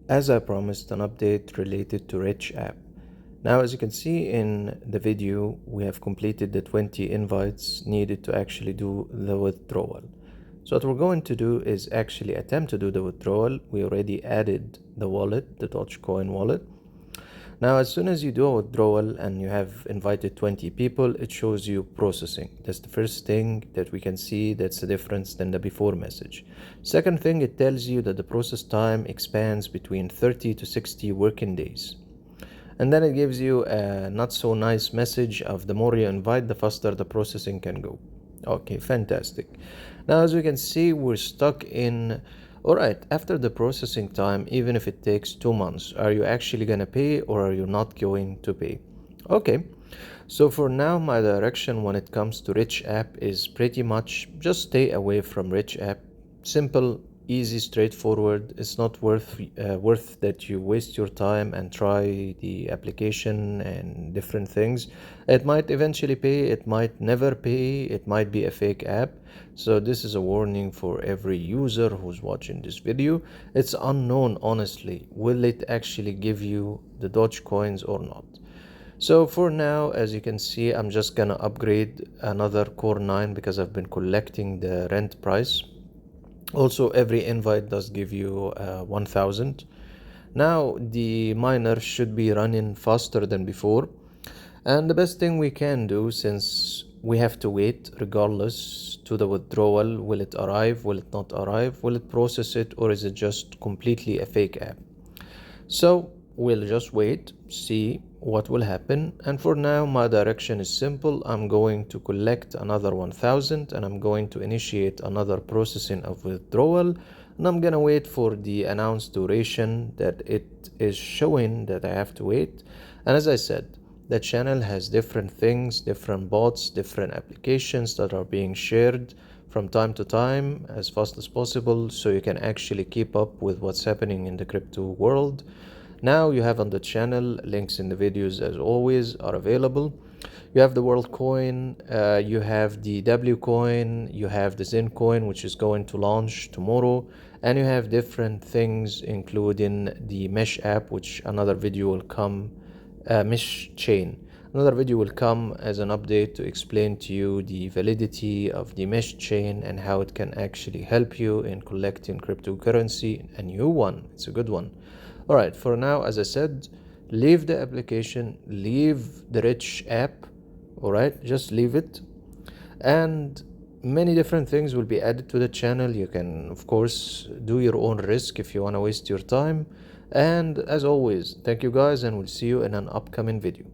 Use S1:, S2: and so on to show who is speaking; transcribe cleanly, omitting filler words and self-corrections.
S1: As I promised, an update related to Rich app. Now, as you can see in the video, we have completed the 20 invites needed to actually do the withdrawal. So what we're going to do is actually attempt to do the withdrawal. We already added the wallet, the Dogecoin wallet. Now, as soon as you do a withdrawal and you have invited 20 people, it shows you processing. That's the first thing that we can see. That's the difference than the before message. Second thing, it tells you that the process time expands between 30 to 60 working days. And then it gives you a not so nice message of the more you invite, the faster the processing can go. Okay, fantastic. Now, as we can see, we're stuck in, all right, after the processing time, even if it takes 2 months, are you actually going to pay or are you not going to pay? Okay, so for now, my direction when it comes to Rich app is pretty much just stay away from Rich app. Simple, easy, straightforward. It's not worth that you waste your time and try the application and different things. It might eventually pay, it might never pay, it might be a fake app. So this is a warning for every user who's watching this video. It's unknown, honestly, will it actually give you the Dogecoins or not. So for now, as you can see, I'm just gonna upgrade another Core 9 because I've been collecting the rent price. Also, every invite does give you 1000. Now the miner should be running faster than before, and the best thing we can do, since we have to wait regardless to the withdrawal, will it arrive, will it not arrive, will it process it, or is it just completely a fake app? So we'll just wait, see what will happen. And for now, my direction is simple. I'm going to collect another 1000 and I'm going to initiate another processing of withdrawal. And I'm gonna wait for the announced duration that it is showing that I have to wait. And as I said, the channel has different things, different bots, different applications that are being shared from time to time as fast as possible, so you can actually keep up with what's happening in the crypto world. Now you have on the channel, links in the videos as always are available. You have the World Coin, you have the W Coin, you have the Zein Coin, which is going to launch tomorrow, and you have different things including the Mesh app, which another video will come, Mesh Chain. Another video will come as an update to explain to you the validity of the Mesh Chain and how it can actually help you in collecting cryptocurrency, a new one. It's a good one. All right, for now, as I said, leave the application, leave the Rich app, all right, just leave it. And many different things will be added to the channel. You can, of course, do your own risk if you want to waste your time. And as always, thank you guys, and we'll see you in an upcoming video.